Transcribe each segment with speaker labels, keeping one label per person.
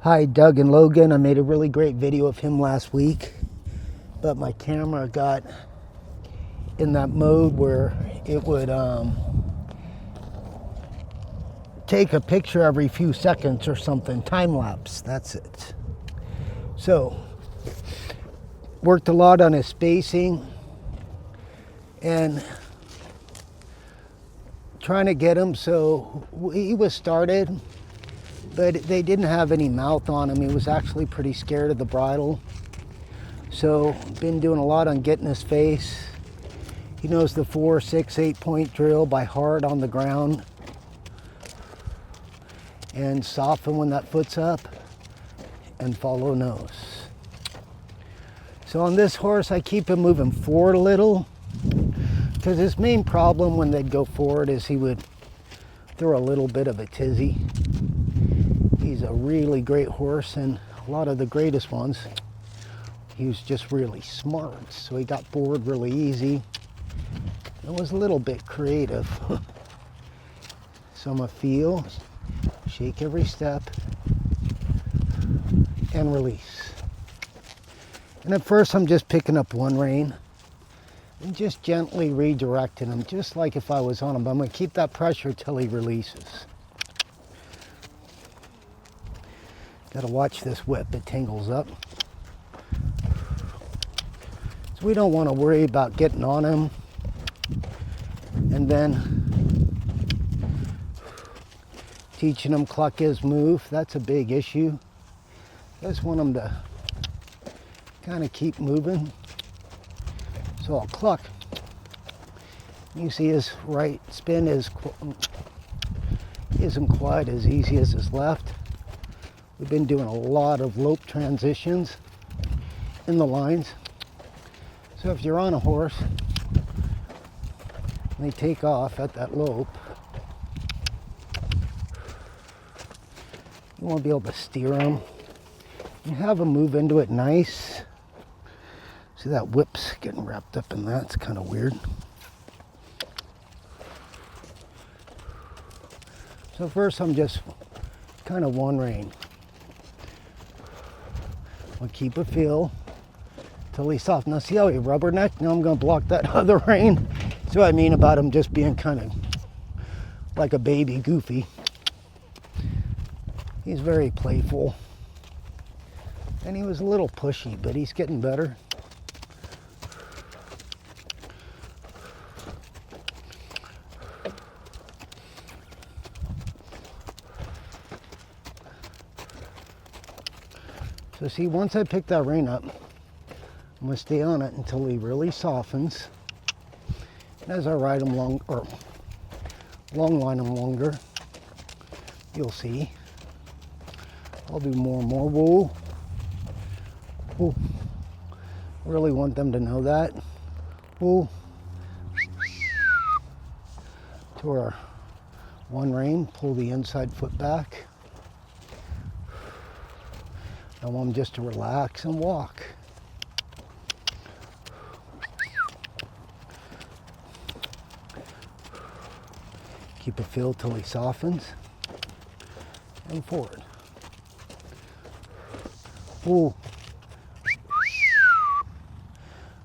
Speaker 1: Hi, Doug and Logan. I made a really great video of him last week, but my camera got in that mode where it would take a picture every few seconds or something, time lapse, that's it. So, worked a lot on his spacing and trying to get him so he was started, but they didn't have any mouth on him. He was actually pretty scared of the bridle. So, been doing a lot on getting his face. He knows the 4, 6, 8 point drill by heart on the ground. And soften when that foot's up and follow nose. So on this horse, I keep him moving forward a little because his main problem when they'd go forward is he would throw a little bit of a tizzy. He's a really great horse, and a lot of the greatest ones, he was just really smart. So he got bored really easy. It was a little bit creative. So I'm gonna feel, shake every step, and release. And at first I'm just picking up one rein and just gently redirecting him, just like if I was on him. But I'm gonna keep that pressure till he releases. Gotta watch this whip, it tangles up. So we don't want to worry about getting on him and then teaching him cluck his move. That's a big issue. I just want him to kind of keep moving. So I'll cluck. You see his right spin isn't quite as easy as his left. We've been doing a lot of lope transitions in the lines. So if you're on a horse and they take off at that lope, you want to be able to steer them. You have them move into it nice. See that whip's getting wrapped up in that. It's kind of weird. So first I'm just kind of one rein. I'll keep a feel till he's soft. Now see how he rubbernecked? Now I'm going to block that other rein. See what I mean about him just being kind of like a baby, goofy. He's very playful. And he was a little pushy, but he's getting better. So see, once I pick that rein up, I'm going to stay on it until he really softens. And as I ride him long line him longer, you'll see. I'll do more and more. Whoa. Whoa. Really want them to know that. Whoa. To our one rein, pull the inside foot back. I want them just to relax and walk. Keep a feel till he softens. And forward. Ooh.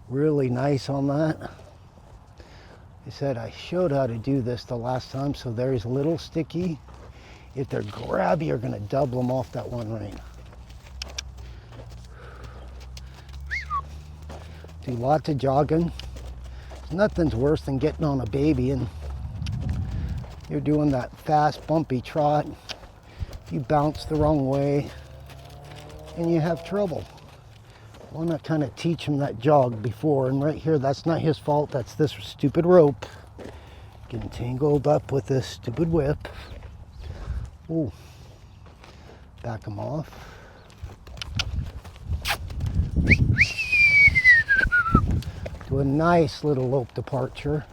Speaker 1: Really nice on that. I said I showed how to do this the last time, so there's a little sticky. If they're grabby, you're going to double them off that one rein. Do lots of jogging. Nothing's worse than getting on a baby and you're doing that fast, bumpy trot. You bounce the wrong way and you have trouble. I want to kind of teach him that jog before, and right here, that's not his fault. That's this stupid rope getting tangled up with this stupid whip. Ooh, back him off. Do a nice little lope departure.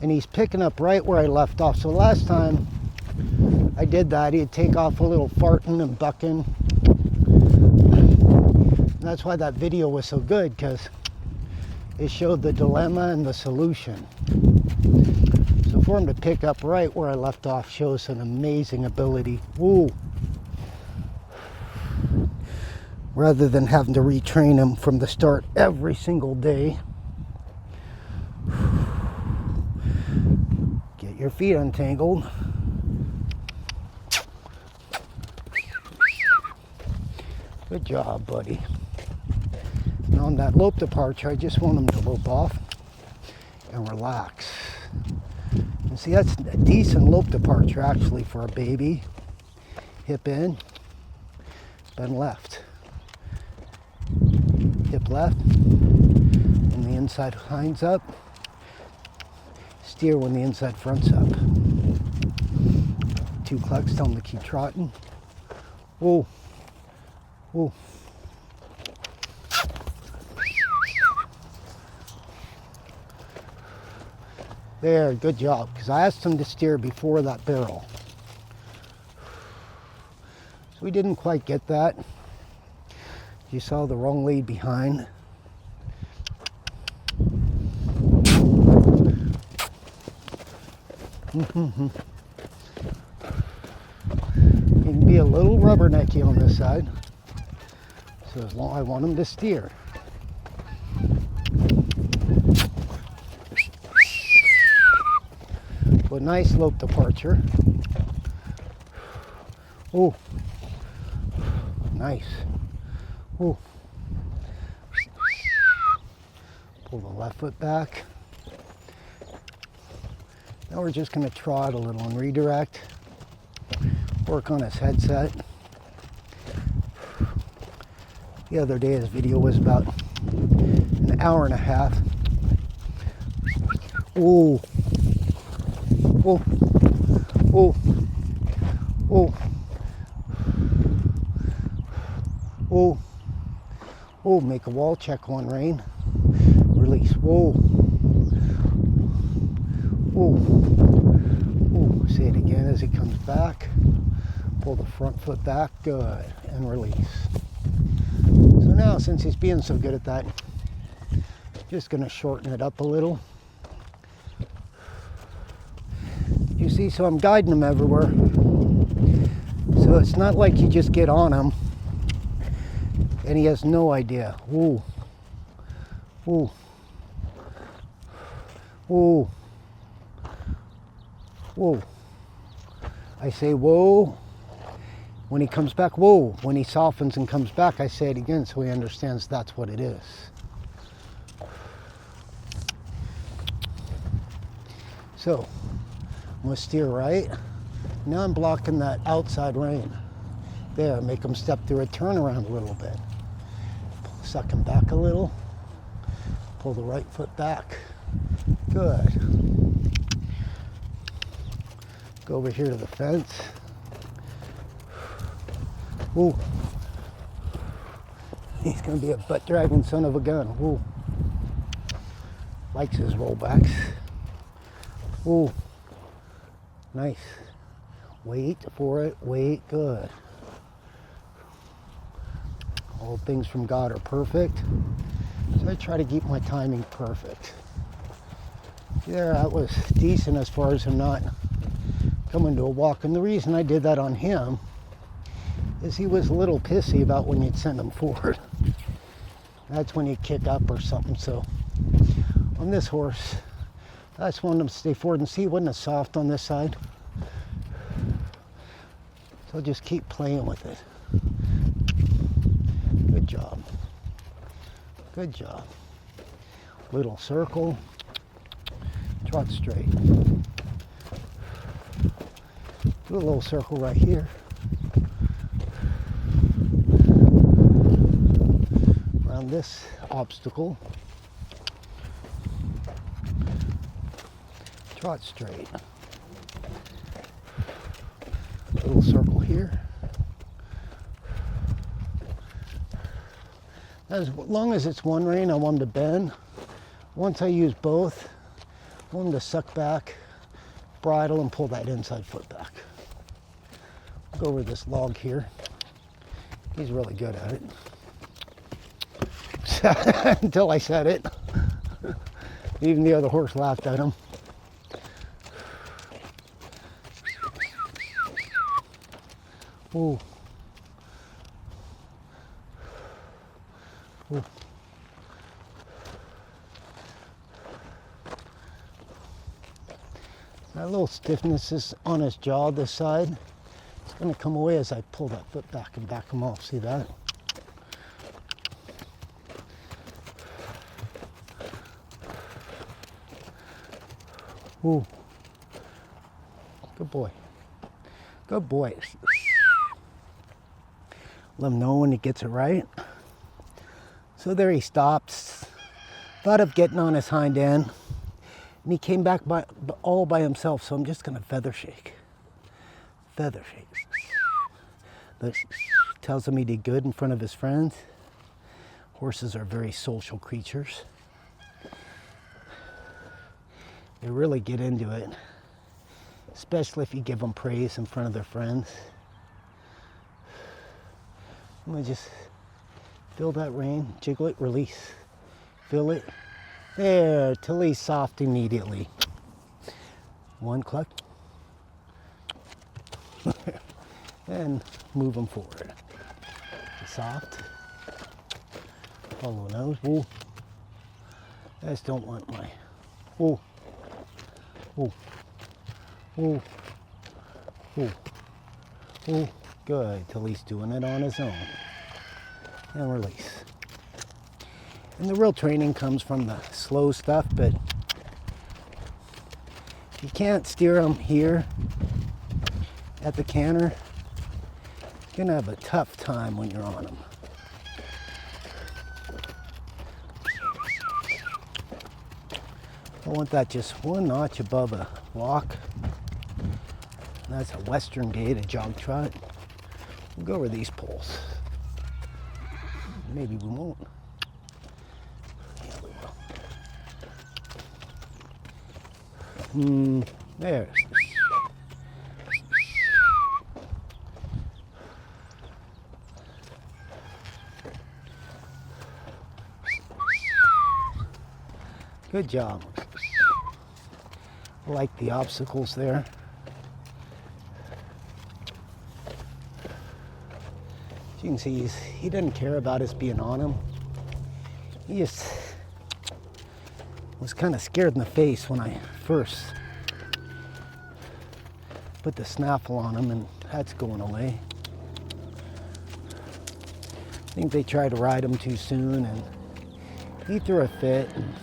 Speaker 1: And he's picking up right where I left off. So last time I did that, he'd take off a little farting and bucking. And that's why that video was so good, because it showed the dilemma and the solution. So for him to pick up right where I left off shows an amazing ability. Woo! Rather than having to retrain him from the start every single day. Get your feet untangled. Good job, buddy. And on that lope departure, I just want him to lope off and relax. And see, that's a decent lope departure actually for a baby. Hip in, bend left. Hip left, and the inside hind's up. Steer when the inside front's up. 2 clucks, tell him to keep trotting. Whoa, whoa. There, good job, because I asked him to steer before that barrel. So we didn't quite get that. You saw the wrong lead behind. You can be a little rubbernecky on this side. So as long as I want him to steer. But nice slope departure. Oh, nice. Oh. Pull the left foot back. Now we're just going to trot a little and redirect. Work on his headset. The other day his video was about an hour and a half. Oh. Oh. Oh. Oh. Oh. Oh, make a wall check on rein. Release. Whoa. Whoa. Whoa. Say it again as he comes back. Pull the front foot back. Good. And release. So now, since he's being so good at that, just going to shorten it up a little. You see, so I'm guiding him everywhere. So it's not like you just get on him and he has no idea. Whoa. Whoa. Whoa. Whoa. I say whoa. When he comes back, whoa. When he softens and comes back, I say it again so he understands that's what it is. So, I'm going to steer right. Now I'm blocking that outside rein. There, make him step through a turnaround a little bit. Suck him back a little. Pull the right foot back. Good. Go over here to the fence. Ooh. He's going to be a butt-dragging son of a gun. Ooh. Likes his rollbacks. Ooh. Nice. Wait for it. Wait. Good. All things from God are perfect. So I try to keep my timing perfect. Yeah, that was decent as far as him not coming to a walk. And the reason I did that on him is he was a little pissy about when you'd send him forward. That's when he'd kick up or something. So on this horse, I just wanted him to stay forward, and see, he wasn't as soft on this side. So just keep playing with it. Good job. Good job. Little circle. Trot straight. Do a little circle right here. Around this obstacle. Trot straight. Little circle here. As long as it's one rein, I want him to bend. Once I use both, I want him to suck back, bridle, and pull that inside foot back. Go over this log here. He's really good at it. Until I said it. Even the other horse laughed at him. Ooh. Ooh. That little stiffness is on his jaw this side. It's going to come away as I pull that foot back and back him off. See that? Ooh. Good boy. Good boy. Let him know when he gets it right. So there he stops. Thought of getting on his hind end. And he came back all by himself, so I'm just going to feather shake. Feather shake. That tells him he did good in front of his friends. Horses are very social creatures. They really get into it, especially if you give them praise in front of their friends. I'm going to just feel that rein, jiggle it, release. Feel it. There, till he's soft immediately. One cluck. And move him forward. Soft. Follow nose. Ooh. I just don't want my. Ooh. Ooh. Ooh. Ooh. Ooh. Good. Till he's doing it on his own. And release. And the real training comes from the slow stuff, but if you can't steer them here at the canter, you're going to have a tough time when you're on them. I want that just one notch above a walk. That's a western gait, a jog trot. We'll go over these poles. Maybe we won't. There. Good job. I like the obstacles there. As you can see, he doesn't care about us being on him. He just was kind of scared in the face when I first put the snaffle on him, and that's going away. I think they tried to ride him too soon, and he threw a fit. And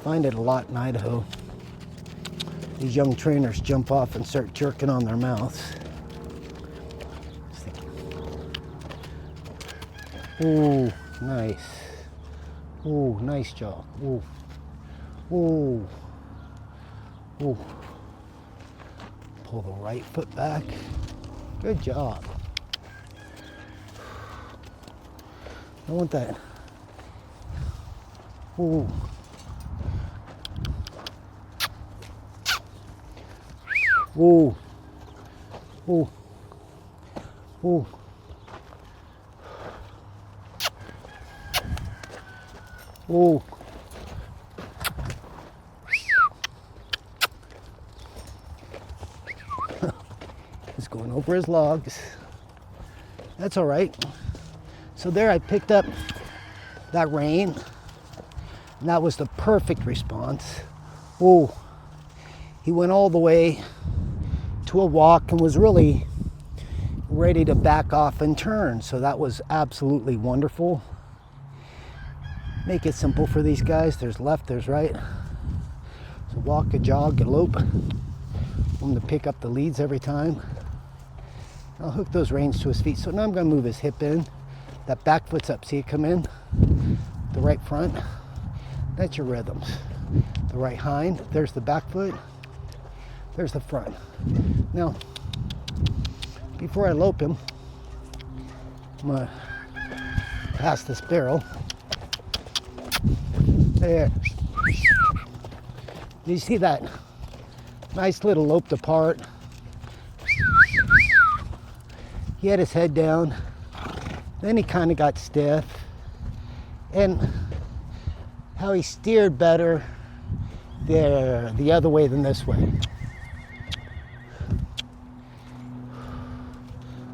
Speaker 1: find it a lot in Idaho. These young trainers jump off and start jerking on their mouths. Ooh, nice. Ooh, nice job. Ooh. Ooh. Ooh. Pull the right foot back. Good job. I want that. Ooh. Ooh. Ooh. Ooh. Ooh. He's going over his logs. That's all right. So there I picked up that rein, and that was the perfect response. Ooh. He went all the way to a walk and was really ready to back off and turn. So that was absolutely wonderful. Make it simple for these guys. There's left, there's right. So walk, a jog, a lope. Want him to pick up the leads every time. I'll hook those reins to his feet. So now I'm going to move his hip in. That back foot's up. See it come in? The right front. That's your rhythms. The right hind. There's the back foot. There's the front. Now, before I lope him, I'm going to pass this barrel. There. You see that nice little loped apart? He had his head down. Then he kind of got stiff. And how he steered better there, the other way than this way.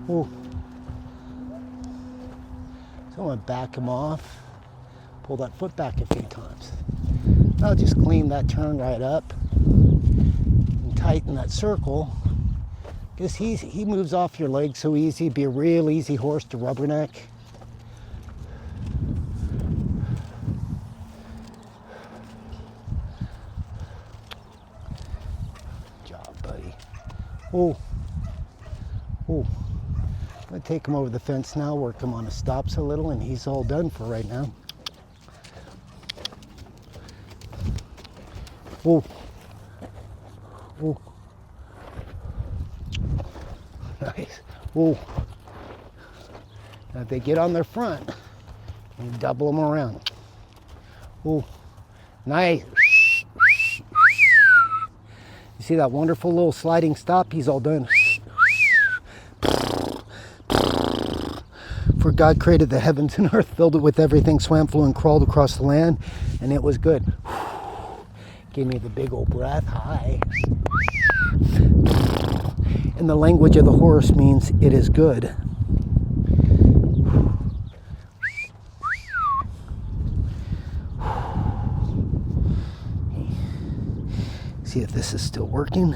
Speaker 1: Ooh. So I'm going to back him off. Pull that foot back a few times. I'll just clean that turn right up and tighten that circle. Because he moves off your leg so easy. He'd be a real easy horse to rubberneck. Good job, buddy. Oh. Oh. I'm going to take him over the fence now, work him on his stops a little, and he's all done for right now. Oh. Oh. Nice. Oh. Now if they get on their front, you double them around. Oh. Nice. You see that wonderful little sliding stop? He's all done. For God created the heavens and earth, filled it with everything, swam, flew, and crawled across the land, and it was good. Gave me the big old breath. High. In the language of the horse means it is good. See if this is still working.